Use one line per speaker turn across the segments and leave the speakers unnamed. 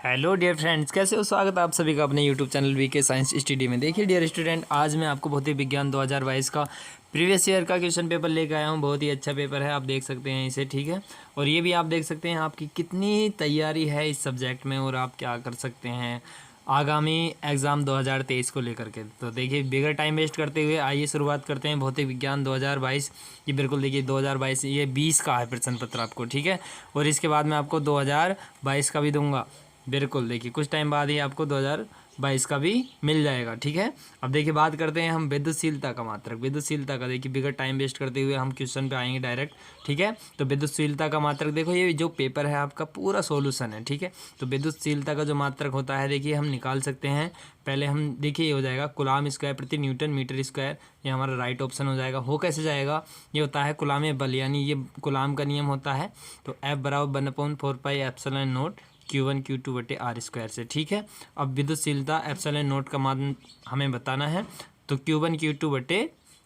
Hello dear friends, कैसे हो? स्वागत है आप सभी का अपने YouTube channel VK science study में। देखिए डियर स्टूडेंट, आज मैं आपको भौतिक विज्ञान 2022 का प्रीवियस ईयर का क्वेश्चन पेपर लेकर आया हूँ। बहुत ही अच्छा पेपर है, आप देख सकते हैं इसे, ठीक है। और ये भी आप देख सकते हैं आपकी कितनी तैयारी है इस सब्जेक्ट में और आप क्या कर सकते हैं आगामी एग्ज़ाम 2023 को लेकर के। तो देखिए बिगर टाइम वेस्ट करते हुए आइए शुरुआत करते हैं भौतिक विज्ञान 2022। ये बिल्कुल देखिए 2022 ये 20 का है प्रश्न पत्र आपको, ठीक है। और इसके बाद मैं आपको 2022 का भी दूंगा। बिल्कुल देखिए कुछ टाइम बाद ही आपको 2022 का भी मिल जाएगा, ठीक है। अब देखिए बात करते हैं हम विद्युतशीलता का मात्रक। विद्युतशीलता का देखिए बिगर टाइम वेस्ट करते हुए हम क्वेश्चन पे आएंगे डायरेक्ट, ठीक है। तो विद्युतशीलता का मात्रक देखो, ये जो पेपर है आपका पूरा सॉल्यूशन है, ठीक है। तो विद्युतशीलता का जो मात्रक होता है देखिए हम निकाल सकते हैं। पहले हम देखिए ये हो जाएगा कूलाम स्क्वायर प्रति न्यूटन मीटर स्क्वायर, ये हमारा राइट ऑप्शन हो जाएगा। हो कैसे जाएगा? ये होता है कूलाम बल, यानी ये कूलाम का नियम होता है। तो F बराबर 1/4 pi epsilon not Q1 Q2 बटे R स्क्वायर से, ठीक है। अब विद्युतशीलता एप्सिलॉन नॉट का मान हमें बताना है, तो Q1 Q2 बटे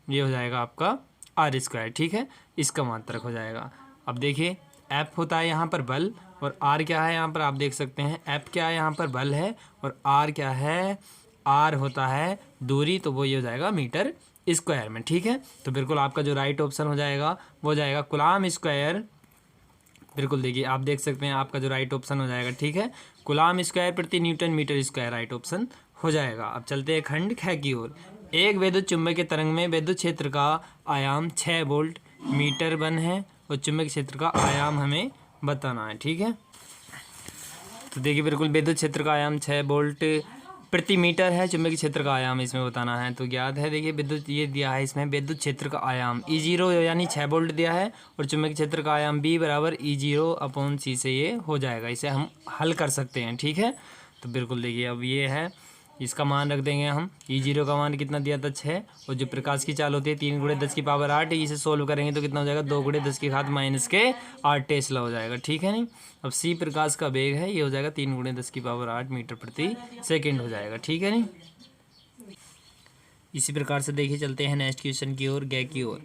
ये हो जाएगा आपका R स्क्वायर, ठीक है। इसका मात्रक हो जाएगा। अब देखिए F होता है यहाँ पर बल और R क्या है यहाँ पर आप देख सकते हैं। F क्या है यहाँ पर बल है और R क्या है? R होता है दूरी, तो वो ये हो जाएगा मीटर स्क्वायर में, ठीक है। तो बिल्कुल आपका जो राइट ऑप्शन हो जाएगा वो हो जाएगा कूलाम स्क्वायर। बिल्कुल देखिए आप देख सकते हैं आपका जो राइट ऑप्शन हो जाएगा, ठीक है, कूलाम स्क्वायर प्रति newton metre square right option हो जाएगा। अब चलते हैं खंड ख की ओर। एक विद्युत चुंबकीय तरंग में विद्युत क्षेत्र का आयाम 6 वोल्ट मीटर वन है और चुंबकीय क्षेत्र का आयाम हमें बताना है, ठीक है। तो देखिए बिल्कुल विद्युत क्षेत्र का आयाम 6 वोल्ट प्रति मीटर है, चुंबकीय क्षेत्र का आयाम इसमें बताना है। तो ज्ञात है देखिए विद्युत ये दिया है इसमें विद्युत क्षेत्र का आयाम E0 यानी 6 वोल्ट दिया है और चुंबकीय क्षेत्र का आयाम B बराबर E0/C से ये हो जाएगा। इसे हम हल कर सकते हैं, ठीक है। तो बिल्कुल देखिए अब ये है, इसका मान रख देंगे हम। E0 का मान कितना दिया था? 6, और जो प्रकाश की चाल होती है 3 × 10 की पावर 8, इसे सोल्व करेंगे तो कितना हो जाएगा? 2 × 10 की घात -8 टेस्ला हो जाएगा, ठीक है। नहीं, अब C प्रकाश का वेग है, ये हो जाएगा 3 × 10 की पावर 8 मीटर प्रति सेकेंड हो जाएगा, ठीक है। नहीं, इसी प्रकार से देखिए चलते हैं नेक्स्ट क्वेश्चन की ओर, ग की ओर।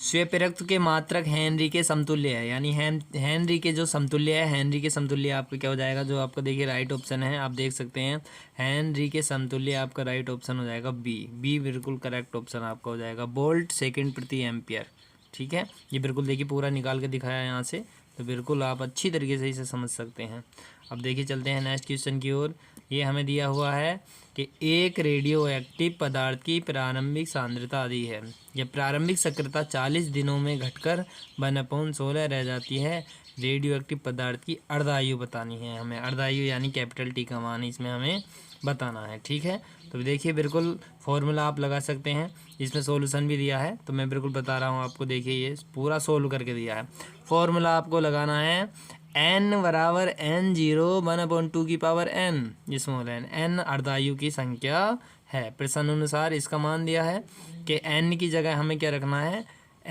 स्वप्रेरक के मात्रक हेनरी के समतुल्य है, यानी हेनरी के जो समतुल्य है, हेनरी के समतुल्य आपका क्या हो जाएगा? जो आपका देखिए राइट ऑप्शन है, आप देख सकते हैं हेनरी के समतुल्य आपका राइट ऑप्शन हो जाएगा बी बिल्कुल करेक्ट ऑप्शन आपका हो जाएगा। वोल्ट सेकंड प्रति एम्पियर, ठीक है। ये बिल्कुल देखिए पूरा निकाल के दिखाया यहाँ से, तो बिल्कुल आप अच्छी तरीके से इसे समझ सकते हैं। अब देखिए चलते हैं नेक्स्ट क्वेश्चन की ओर। ये हमें दिया हुआ है कि एक रेडियो एक्टिव पदार्थ की प्रारंभिक सांद्रता दी है। यह प्रारंभिक सक्रियता 40 दिनों में घटकर 1/16 रह जाती है। रेडियो एक्टिव पदार्थ की अर्धायु बतानी है हमें। अर्धायु यानी कैपिटल T का मान इसमें हमें बताना है, ठीक है। तो देखिए बिल्कुल फॉर्मूला आप लगा सकते हैं, इसमें सॉल्यूशन भी दिया है, तो मैं बिल्कुल बता रहा हूँ आपको। देखिए ये पूरा सोल्व करके दिया है। फॉर्मूला आपको लगाना है n बराबर N0 1/2 की पावर n स्मॉल n अर्धायु की संख्या है। प्रश्नानुसार इसका मान दिया है कि n की जगह हमें क्या रखना है?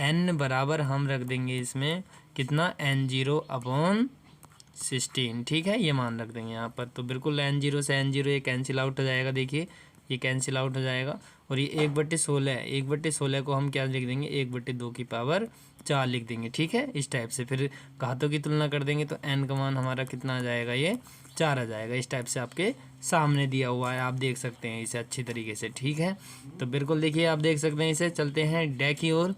n बराबर हम रख देंगे इसमें कितना? N0/16, ठीक है, ये मान रख देंगे यहाँ पर। तो बिल्कुल N0 से N0 ये कैंसिल आउट हो जाएगा, देखिए ये कैंसिल आउट हो जाएगा। और ये 1/16, 1/16 को हम क्या लिख देंगे? 1/2 की पावर 4 लिख देंगे, ठीक है। इस टाइप से फिर घातों की तुलना कर देंगे तो n का मान हमारा कितना आ जाएगा? ये 4 आ जाएगा। इस टाइप से आपके सामने दिया हुआ है, आप देख सकते हैं इसे अच्छी तरीके से, ठीक है। तो बिल्कुल देखिए आप देख सकते हैं इसे। चलते हैं डे की ओर।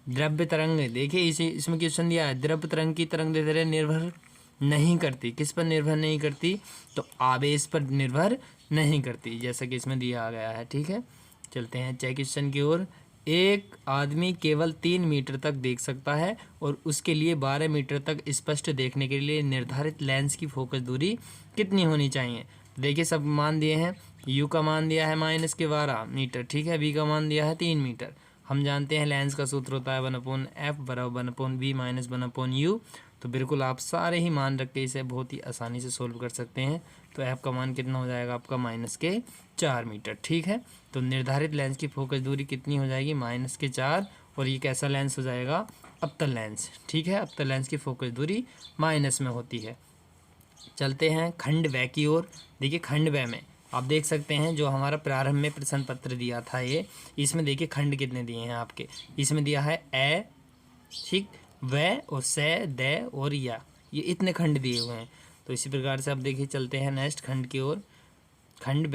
द्रव्य तरंग, देखिए इसमें क्वेश्चन दिया है, द्रव्य तरंग की तरंग दैर्ध्य निर्भर नहीं करती। किस पर निर्भर नहीं करती? तो आवेश पर निर्भर नहीं करती, जैसा कि इसमें दिया गया है, ठीक है। चलते हैं चेक क्वेश्चन की ओर। एक आदमी केवल 3 मीटर तक देख सकता है और उसके लिए 12 मीटर तक स्पष्ट देखने के लिए निर्धारित लेंस की फोकस दूरी कितनी होनी चाहिए? देखिए सब मान दिए हैं। u का मान दिया है -12 मीटर, ठीक है। v का मान दिया है 3 मीटर। हम जानते हैं लेंस का सूत्र होता है 1/f बराबर 1/v माइनस 1/u। तो बिल्कुल आप सारे ही मान रख के इसे बहुत ही आसानी से सोल्व कर सकते हैं। तो f का मान कितना हो जाएगा आपका? -4 मीटर, ठीक है। तो निर्धारित लेंस की फोकस दूरी कितनी हो जाएगी? -4। और ये कैसा लेंस हो जाएगा? अवतल लेंस, ठीक है। अवतल लेंस की फोकस दूरी माइनस में होती है। चलते हैं खंड व की ओर। देखिए खंड व में आप देख सकते हैं जो हमारा प्रारंभ में प्रश्न पत्र दिया था ये, इसमें देखिए खंड कितने दिए हैं आपके। इसमें दिया है ठीक, व और से, द और या, ये इतने खंड दिए हुए हैं। तो इसी प्रकार से अब देखिए चलते हैं नेक्स्ट खंड की ओर। खंड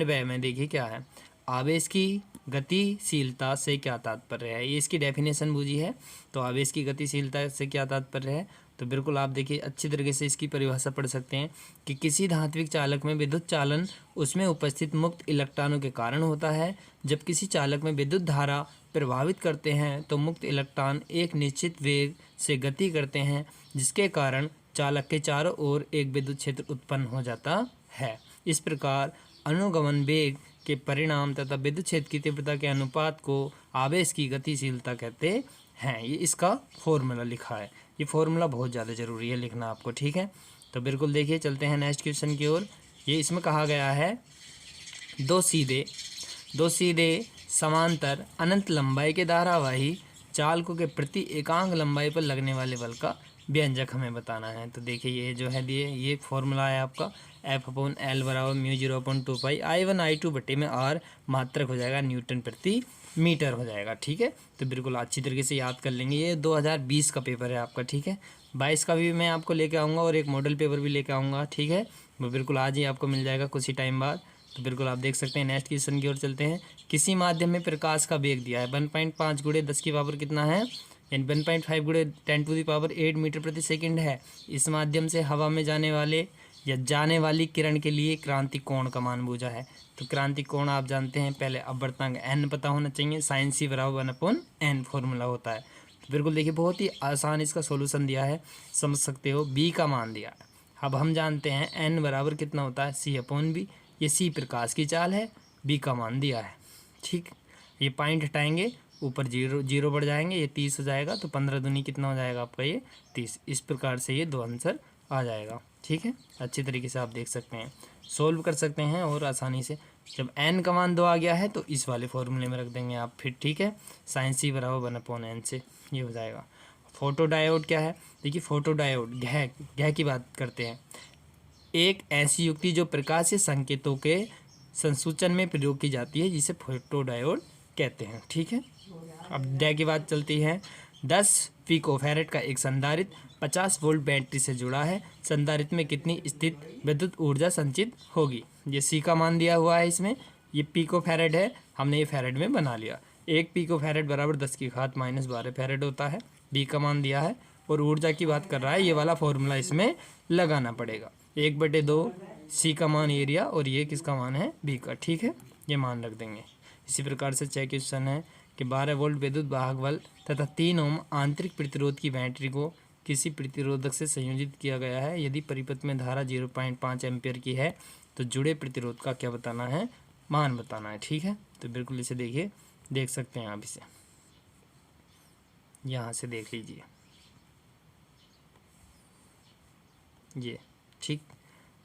ब में देखिए क्या है, आवेश की गतिशीलता से क्या तात्पर्य है, ये इसकी डेफिनेशन बूझी है। तो आवेश की गतिशीलता से क्या तात्पर्य है, तो बिल्कुल आप देखिए अच्छी तरीके से इसकी परिभाषा पढ़ सकते हैं कि किसी धात्विक चालक में विद्युत चालन उसमें उपस्थित मुक्त इलेक्ट्रॉनों के कारण होता है। जब किसी चालक में विद्युत धारा प्रभावित करते हैं तो मुक्त इलेक्ट्रॉन एक निश्चित वेग से गति करते हैं, जिसके कारण चालक के चारों ओर एक विद्युत क्षेत्र उत्पन्न हो जाता है। इस प्रकार अनुगमन वेग के परिणाम तथा विद्युत क्षेत्र की तीव्रता के अनुपात को आवेश की गतिशीलता कहते हैं। ये इसका फॉर्मूला लिखा है, ये फॉर्मूला बहुत ज़्यादा ज़रूरी है लिखना आपको, ठीक है। तो बिल्कुल देखिए चलते हैं नेक्स्ट क्वेश्चन की ओर। ये इसमें कहा गया है दो सीधे समांतर अनंत लंबाई के धारावाही चालकों के प्रति एकांक लंबाई पर लगने वाले बल का व्यंजक हमें बताना है। तो देखिए ये जो है दिए, ये फॉर्मूला है आपका F/L बराबर μ0/2 I1 I2 बटे में R मात्रक हो जाएगा, न्यूटन प्रति मीटर हो जाएगा, ठीक है। तो बिल्कुल अच्छी तरीके से याद कर लेंगे। ये 2020 का पेपर है आपका, ठीक है। 22 का भी मैं आपको लेके आऊँगा और एक मॉडल पेपर भी लेके आऊँगा, ठीक है। वो बिल्कुल आज ही आपको मिल जाएगा कुछ ही टाइम बाद। तो बिल्कुल आप देख सकते हैं। नेक्स्ट क्वेश्चन की ओर चलते हैं। किसी माध्यम में प्रकाश का वेग दिया है 1.5 गुणे 10 की पावर कितना है, यानी 1.5 गुणे 10⁸ मीटर प्रति सेकंड है। इस माध्यम से हवा में जाने वाले या जाने वाली किरण के लिए क्रांति कोण का मान बूझा है। तो क्रांति कोण आप जानते हैं, पहले अपवर्तनांक n पता होना चाहिए, sin c बराबर 1/n फॉर्मूला होता है। तो बिल्कुल देखिए बहुत ही आसान इसका सॉल्यूशन दिया है, समझ सकते हो। b का मान दिया है। अब हम जानते हैं n बराबर कितना होता है, c/v। ये c प्रकाश की चाल है, b का मान दिया है, ठीक। ये पॉइंट हटाएंगे, ऊपर जीरो बढ़ जाएंगे, ये 30 हो जाएगा। तो 15 दूनी कितना हो जाएगा आपका, ये 30। इस प्रकार से ये दो आंसर आ जाएगा, ठीक है। अच्छी तरीके से आप देख सकते हैं, सोल्व कर सकते हैं और आसानी से। जब n का मान 2 आ गया है तो इस वाले फॉर्मूले में रख देंगे आप फिर, ठीक है। sin c बराबर 1/n से ये हो जाएगा। फोटो डायोड क्या है, देखिए फोटो डायोड गह की बात करते हैं। एक ऐसी युक्ति जो प्रकाशीय संकेतों के संसूचन में प्रयोग की जाती है, जिसे फोटो डायोड कहते हैं, ठीक है। अब डे की बात चलती है। 10 पिकोफैरेड का एक संधारित्र 50 वोल्ट बैटरी से जुड़ा है। संधारित्र में कितनी स्थित विद्युत ऊर्जा संचित होगी। ये सी का मान दिया हुआ है इसमें, ये पिकोफैरेड है, हमने ये फैरेड में बना लिया। 1 पिकोफैरेड बराबर 10⁻12 फैरेड होता है। बी का मान दिया है और ऊर्जा की बात कर रहा है, ये वाला फॉर्मूला इसमें लगाना पड़ेगा। 1/2 सी का मान एरिया और ये किसका मान है, बी का, ठीक है। ये मान रख देंगे। इसी प्रकार से 6 क्वेश्चन है कि 12 वोल्ट विद्युत वाहक बल तथा 3 ओम आंतरिक प्रतिरोध की बैटरी को किसी प्रतिरोधक से संयोजित किया गया है। यदि परिपथ में धारा 0.5 एम्पियर की है तो जुड़े प्रतिरोध का क्या बताना है, मान बताना है, ठीक है। तो बिल्कुल इसे देखिए, देख सकते हैं आप इसे, यहाँ से देख लीजिए ये, ठीक।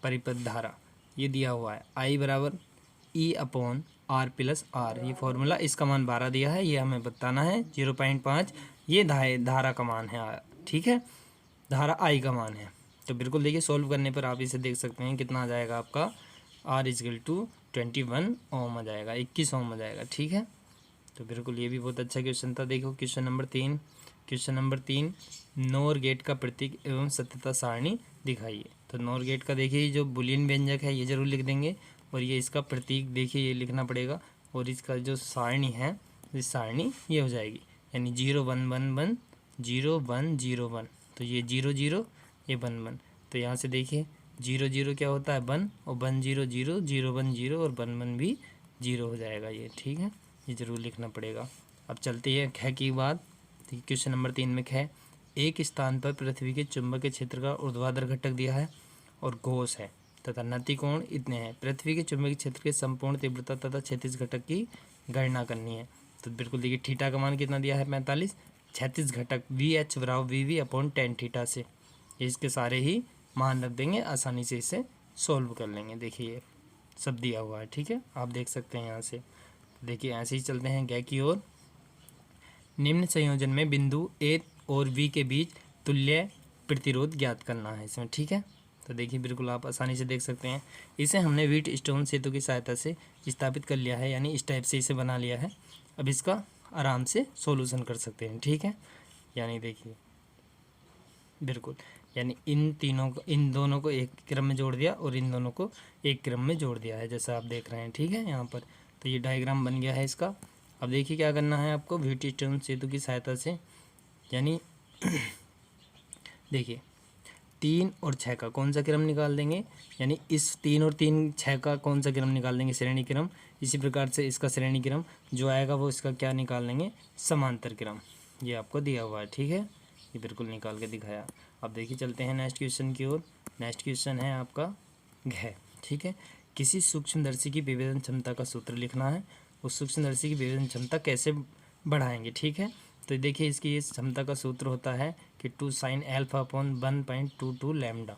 परिपथ धारा ये दिया हुआ है I बराबर E/R + R, ये फॉर्मूला, इसका मान 12 दिया है, ये हमें बताना है 0.5, ये धारा का मान है, ठीक है, धारा I का मान है। तो बिल्कुल देखिए सॉल्व करने पर आप इसे देख सकते हैं कितना आ जाएगा आपका, R = 21 ओम आ जाएगा, 21 ओम आ जाएगा, ठीक है। तो बिल्कुल ये भी बहुत अच्छा क्वेश्चन था। देखो क्वेश्चन नंबर 3 नोर गेट का प्रतीक एवं सत्यता सारणी दिखाइए। तो नोर गेट का देखिए जो बुलियन व्यंजक है ये जरूर लिख देंगे, और ये इसका प्रतीक देखिए ये लिखना पड़ेगा, और इसका जो सारणी है, इस सारणी ये हो जाएगी, यानी 0 1 1 1 0 1 0 1। तो ये 0 0, ये 1 1। तो यहाँ से देखिए 0 0 क्या होता है 1, और 1 0 0, 0 1 0 और 1 1 भी 0 हो जाएगा ये, ठीक है। ये जरूर लिखना पड़ेगा। अब चलते हैं ख की बात। क्वेश्चन नंबर 3 में ख, एक स्थान पर पृथ्वी के चुंबकीय क्षेत्र का ऊर्ध्वाधर घटक दिया है और घोष है तथा नति कोण इतने हैं। पृथ्वी के चुंबकीय क्षेत्र के संपूर्ण तीव्रता तथा क्षैतिज घटक की गणना करनी है। तो बिल्कुल देखिए थीटा का मान कितना दिया है 45, क्षैतिज घटक VH बराबर VV/tan थीटा से इसके सारे ही मान रख देंगे, आसानी से इसे सोल्व कर लेंगे। देखिए सब दिया हुआ है, ठीक है, आप देख सकते हैं यहाँ से। देखिए ऐसे ही चलते हैं ग की ओर। निम्न संयोजन में बिंदु A और V के बीच तुल्य प्रतिरोध ज्ञात करना है इसमें, ठीक है। तो देखिए बिल्कुल आप आसानी से देख सकते हैं, इसे हमने व्हीटस्टोन सेतु की सहायता से स्थापित कर लिया है, यानी इस टाइप से इसे बना लिया है। अब इसका आराम से सॉल्यूशन कर सकते हैं, ठीक है। यानी देखिए बिल्कुल, यानी इन दोनों को एक क्रम में जोड़ दिया और इन दोनों को एक क्रम में जोड़ दिया है, जैसा आप देख रहे हैं। ठीक है, यहाँ पर तो ये डायग्राम बन गया है इसका। अब देखिए क्या करना है आपको व्हीटस्टोन सेतु की सहायता से, यानी देखिए 3 और 6 का कौन सा क्रम निकाल देंगे, यानी इस 3 और 6 का कौन सा क्रम निकाल देंगे, श्रेणी क्रम। इसी प्रकार से इसका श्रेणी क्रम जो आएगा वो इसका क्या निकाल लेंगे, समांतर क्रम। ये आपको दिया हुआ है। ठीक है, ये बिल्कुल निकाल के दिखाया। अब देखिए चलते हैं नेक्स्ट क्वेश्चन की ओर। नेक्स्ट क्वेश्चन है आपका घ। ठीक है, किसी सूक्ष्मदर्शी की विभेदन क्षमता का सूत्र लिखना है। उस सूक्ष्मदर्शी की विभेदन क्षमता कैसे बढ़ाएंगे। ठीक है, तो देखिए इसकी इस क्षमता का सूत्र होता है कि 2 sin अल्फा अपॉन 1.22 लैम्डा।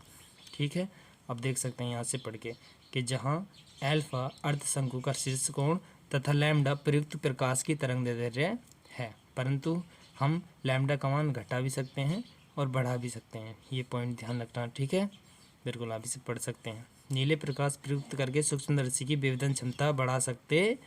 ठीक है, अब देख सकते हैं यहाँ से पढ़ के कि जहाँ अल्फा अर्धशंकु का शीर्ष कोण तथा लैम्डा प्रयुक्त प्रकाश की तरंगदैर्घ्य है, परंतु हम लैम्डा का मान घटा भी सकते हैं और बढ़ा भी सकते हैं। ये पॉइंट ध्यान रखना। ठीक है, बिल्कुल आप इसे पढ़ सकते हैं। नीले प्रकाश प्रयुक्त करके सूक्ष्मदर्शी की विभेदन क्षमता बढ़ा सकते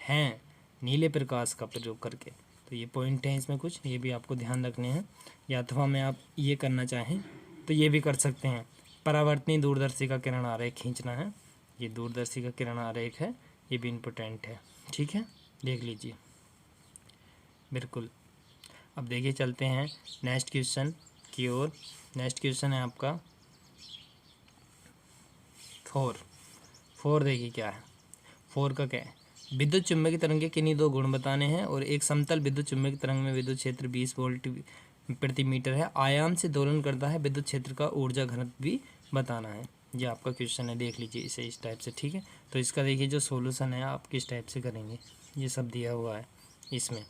हैं, नीले प्रकाश का प्रयोग करके। तो ये पॉइंट है इसमें कुछ, ये भी आपको ध्यान रखने हैं। या अथवा में आप ये करना चाहें तो ये भी कर सकते हैं। परावर्तनीय दूरदर्शी का किरण आरेख खींचना है, ये दूरदर्शी का किरण आरेख है, ये भी इम्पोर्टेंट है। ठीक है, देख लीजिए बिल्कुल। अब देखिए चलते हैं नेक्स्ट क्वेश्चन की ओर। नेक्स्ट क्वेश्चन है आपका 4। देखिए क्या है 4 का क्या है, विद्युत चुम्बकीय तरंग के किन्हीं 2 गुण बताने हैं और एक समतल विद्युत चुम्बकीय तरंग में विद्युत क्षेत्र 20 वोल्ट प्रति मीटर है, आयाम से दोलन करता है, विद्युत क्षेत्र का ऊर्जा घनत्व भी बताना है। ये आपका क्वेश्चन है, देख लीजिए इसे इस टाइप से। ठीक है, तो इसका देखिए जो सॉल्यूशन है आप किस टाइप से करेंगे, ये सब दिया हुआ है इसमें।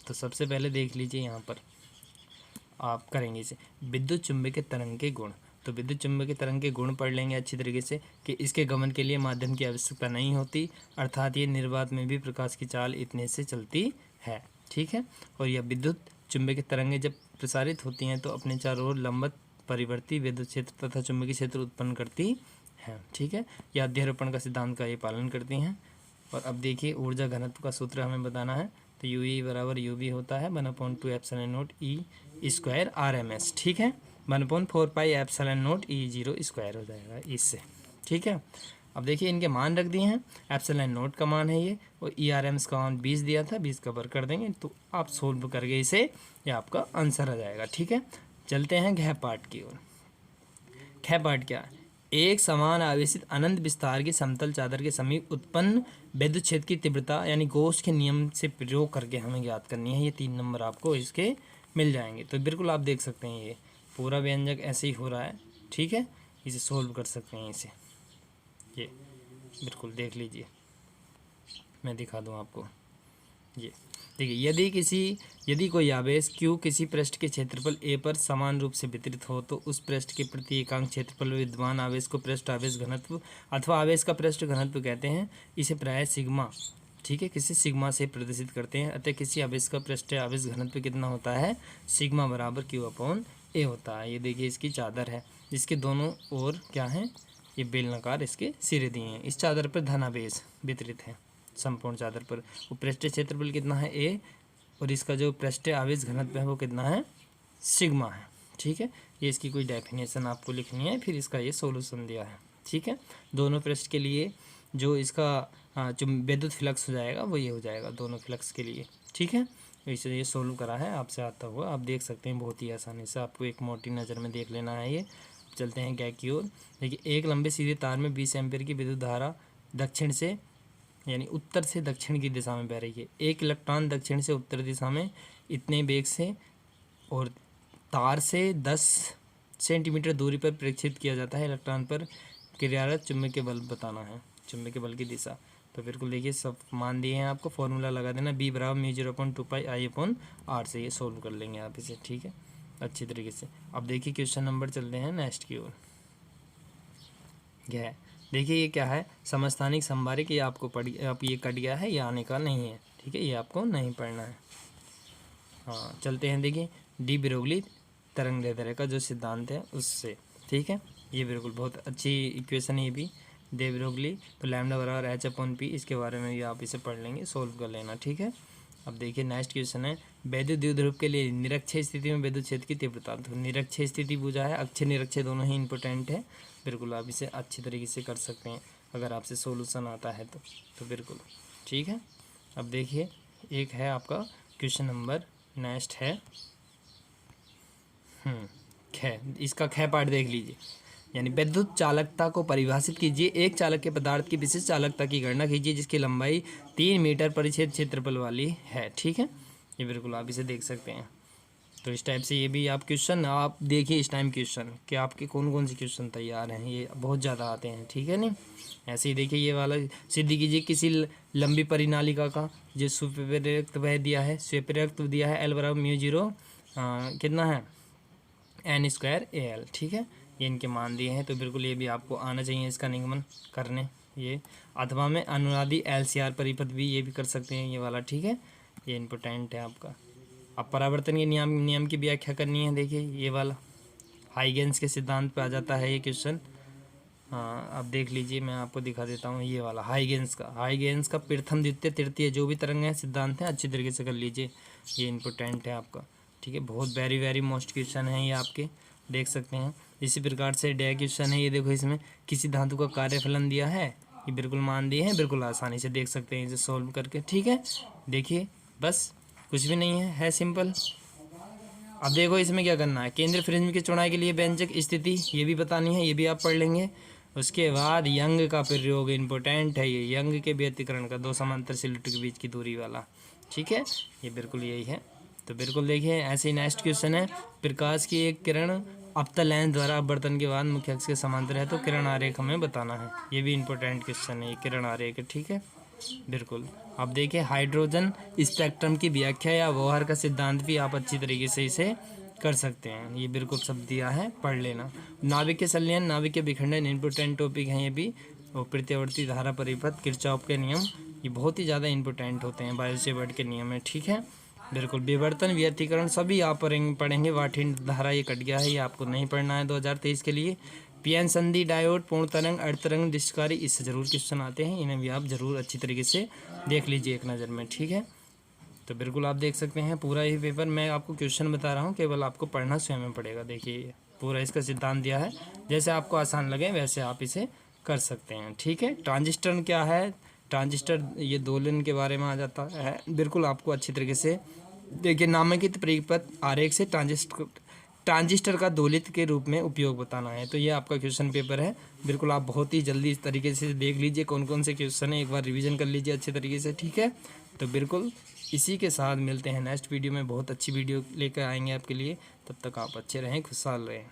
तो सबसे पहले देख लीजिए यहाँ पर आप करेंगे इसे विद्युत चुम्बकीय तरंग के गुण। तो विद्युत चुम्बकीय तरंग के गुण पढ़ लेंगे अच्छी तरीके से कि इसके गमन के लिए माध्यम की आवश्यकता नहीं होती, अर्थात ये निर्वात में भी प्रकाश की चाल इतने से चलती है। ठीक है, और यह विद्युत चुम्बकीय तरंगें जब प्रसारित होती हैं तो अपने चारों ओर लंबवत परिवर्ती विद्युत क्षेत्र तथा चुम्बकीय क्षेत्र उत्पन्न करती हैं। ठीक है, यह अध्यारोपण का सिद्धांत का ये पालन करती हैं। और अब देखिए ऊर्जा घनत्व का सूत्र हमें बताना है, तो यू ई बराबर यू बी होता है 1/2 epsilon naught E square R M S. ठीक है, 1/4 pi epsilon naught E zero square हो जाएगा इससे। ठीक है, अब देखिए इनके मान रख दिए हैं, एप्सिलॉन नॉट का मान है ये और ई आर एम एस का मान 20 दिया था, 20 का वर्ग कर देंगे तो आप सोल्व करके इसे ये आपका आंसर आ जाएगा। ठीक है, चलते हैं घ पार्ट की ओर। घ पार्ट क्या है, एक समान आवेशित अनंत विस्तार की समतल चादर के समीप उत्पन्न विद्युत क्षेत्र की तीव्रता यानी गॉस के नियम से प्रयोग करके हमें ज्ञात करनी है। ये 3 नंबर आपको इसके मिल जाएंगे। तो बिल्कुल आप देख सकते हैं ये पूरा व्यंजक ऐसे ही हो रहा है। ठीक है, इसे सोल्व कर सकते हैं इसे, ये बिल्कुल देख लीजिए, मैं दिखा दूँ आपको। ये देखिए यदि कोई आवेश Q किसी पृष्ठ के क्षेत्रफल A पर समान रूप से वितरित हो तो उस पृष्ठ के प्रति एकांक क्षेत्रफल में विद्यमान आवेश को पृष्ठ आवेश घनत्व अथवा आवेश का पृष्ठ घनत्व कहते हैं। इसे प्रायः सिग्मा, ठीक है, किसी सिग्मा से प्रदर्शित करते हैं। अतः किसी आवेश का पृष्ठ आवेश घनत्व कितना होता है, सिग्मा बराबर Q/A होता है। ये देखिए इसकी चादर है जिसके दोनों ओर क्या है, ये बेलनाकार इसके सिरे दिए हैं। इस चादर पर धनावेश वितरित है संपूर्ण चादर पर। वो पृष्ठीय क्षेत्रफल कितना है A और इसका जो पृष्ठीय आवेश घनत्व है वो कितना है, सिग्मा है। ठीक है, ये इसकी कोई डेफिनेशन आपको लिखनी है, फिर इसका ये सॉल्यूशन दिया है। ठीक है, दोनों पृष्ठ के लिए जो इसका जो विद्युत फ्लक्स हो जाएगा वो ये हो जाएगा दोनों फ्लक्स के लिए। ठीक है, इसे ये सोल्व करा है आपसे आता हुआ, आप देख सकते हैं बहुत ही आसानी से, आपको एक मोटी नज़र में देख लेना है ये। चलते हैं क्या की ओर। देखिए एक लंबे सीधे तार में 20 एम्पीयर की विद्युत धारा दक्षिण से यानी उत्तर से दक्षिण की दिशा में बह रही है। एक इलेक्ट्रॉन दक्षिण से उत्तर दिशा में इतने वेग से और तार से 10 सेंटीमीटर दूरी पर प्रेक्षित किया जाता है। इलेक्ट्रॉन पर क्रियारत चुंबकीय बल बताना है, चुंबकीय बल की दिशा। तो बिल्कुल देखिए सब मान दिए हैं आपको, फॉर्मूला लगा देना B बराबर μ0/2 पाई I/R से ये सोल्व कर लेंगे आप इसे। ठीक है, अच्छी तरीके से। अब देखिए क्वेश्चन नंबर चलते हैं नेक्स्ट की ओर। यह देखिए ये क्या है, समस्थानिक संभारिक, ये आपको आप ये कट गया है, ये आने का नहीं है। ठीक है, ये आपको नहीं पढ़ना है। हाँ चलते हैं, देखिए डी ब्रोगली तरंगदैर्घ्य का जो सिद्धांत है उससे। ठीक है, ये बिल्कुल बहुत अच्छी इक्वेशन है ये भी, दे ब्रोगली। तो लैम्डा बराबर H/P, इसके बारे में भी आप इसे पढ़ लेंगे, सोल्व कर लेना। ठीक है, अब देखिए नेक्स्ट क्वेश्चन है, वैद्युत द्विध्रुव के लिए निरक्षीय स्थिति में विद्युत क्षेत्र की तीव्रता। तो निरक्षीय स्थिति पूछा है, अक्षय निरक्षीय दोनों ही इंपॉर्टेंट है। बिल्कुल आप इसे अच्छी तरीके से कर सकते हैं अगर आपसे सॉल्यूशन आता है तो बिल्कुल ठीक है। अब देखिए एक है आपका क्वेश्चन नंबर नेक्स्ट है ख, इसका ख पार्ट देख लीजिए, यानी विद्युत चालकता को परिभाषित कीजिए। एक चालक के पदार्थ की विशिष्ट चालकता की गणना कीजिए जिसकी लंबाई 3 मीटर परिच्छेद क्षेत्रफल वाली है। ठीक है, ये बिल्कुल आप इसे देख सकते हैं। तो इस टाइप से ये भी आप क्वेश्चन आप देखिए इस टाइम क्वेश्चन कि आपके कौन कौन से क्वेश्चन तैयार हैं, ये बहुत ज़्यादा आते हैं। ठीक है नहीं, ऐसे ही देखिए ये वाला सिद्ध कीजिए किसी लंबी परिनालिका का जो सुप्रेरक्त वह दिया है, सुप्रेरक्त दिया है L बराबर म्यू 0 कितना है n²al। ठीक है, ये इनके मान दिए हैं। तो बिल्कुल ये भी आपको आना चाहिए इसका निगमन करने। ये अथवा में अनुनादी LCR परिपथ भी ये भी कर सकते हैं ये वाला। ठीक है, ये इम्पोर्टेंट है आपका। अब परावर्तन के नियम की व्याख्या करनी है। देखिए ये वाला हाइगेंस के सिद्धांत पे आ जाता है ये क्वेश्चन। हाँ अब देख लीजिए, मैं आपको दिखा देता हूँ ये वाला हाइगेंस का प्रथम द्वितीय तृतीय जो भी तरंग है सिद्धांत है अच्छी तरीके से कर लीजिए, ये इम्पोर्टेंट है आपका। ठीक है, बहुत वेरी मोस्ट क्वेश्चन है ये आपके, देख सकते हैं। इसी प्रकार से डे क्वेश्चन है, ये देखो इसमें किसी धातु का कार्यफलन दिया है, ये बिल्कुल मान दिए हैं, बिल्कुल आसानी से देख सकते हैं इसे सॉल्व करके। ठीक है, देखिए बस कुछ भी नहीं है सिंपल। अब देखो इसमें क्या करना है, केंद्र प्रिज्म की चौड़ाई के लिए व्यंजक स्थिति ये भी बतानी है, ये भी आप पढ़ लेंगे। उसके बाद यंग का प्रयोग इम्पोर्टेंट है, ये यंग के व्यतिकरण का 2 समांतर सिलेंडर के बीच की दूरी वाला। ठीक है, ये बिल्कुल यही है। तो बिल्कुल देखिए ऐसे ही नेक्स्ट क्वेश्चन है, प्रकाश की एक किरण अपतल लेंस द्वारा अपवर्तन के बाद मुख्य अक्ष के समांतर है तो किरण आरेख हमें बताना है। ये भी इम्पोर्टेंट क्वेश्चन है, ये किरण आरेख है। ठीक है, बिल्कुल। अब देखिए हाइड्रोजन स्पेक्ट्रम की व्याख्या या व्यवहार का सिद्धांत भी आप अच्छी तरीके से इसे कर सकते हैं, ये बिल्कुल सब दिया है, पढ़ लेना। नाभिक के संलयन, नाभिक के विखंडन इम्पोर्टेंट टॉपिक हैं ये भी। और प्रत्यावर्ती धारा परिपथ, किरचॉफ के नियम, ये बहुत ही ज़्यादा इंपॉर्टेंट होते हैं, बायो सेवर्ट के नियम है। ठीक है, बिल्कुल। विवर्तन व्यतिकरण सभी आप पढ़ेंगे। वाठिन धारा ये कट गया है, ये आपको नहीं पढ़ना है 2023 के लिए। पीएन संधि, डायोड, पूर्ण तरंग, अर्धतरंग, दृष्टिकारी, इससे ज़रूर क्वेश्चन आते हैं, इन्हें भी आप ज़रूर अच्छी तरीके से देख लीजिए एक नज़र में। ठीक है, तो बिल्कुल आप देख सकते हैं पूरा ही पेपर मैं आपको क्वेश्चन बता रहा हूँ, केवल आपको पढ़ना स्वयं पड़ेगा। देखिए पूरा इसका सिद्धांत दिया है, जैसे आपको आसान लगे वैसे आप इसे कर सकते हैं। ठीक है, ट्रांजिस्टर क्या है, ट्रांजिस्टर ये दोलन के बारे में आ जाता है, बिल्कुल आपको अच्छी तरीके से देखिए। नामांकित परिपथ आरेख से ट्रांजिस्टर का दोलित के रूप में उपयोग बताना है, तो ये आपका क्वेश्चन पेपर है। बिल्कुल आप बहुत ही जल्दी इस तरीके से देख लीजिए कौन कौन से क्वेश्चन है, एक बार रिवीजन कर लीजिए अच्छे तरीके से। ठीक है, तो बिल्कुल इसी के साथ मिलते हैं नेक्स्ट वीडियो में, बहुत अच्छी वीडियो लेकर आएंगे आपके लिए। तब तक आप अच्छे रहें, खुशहाल रहें।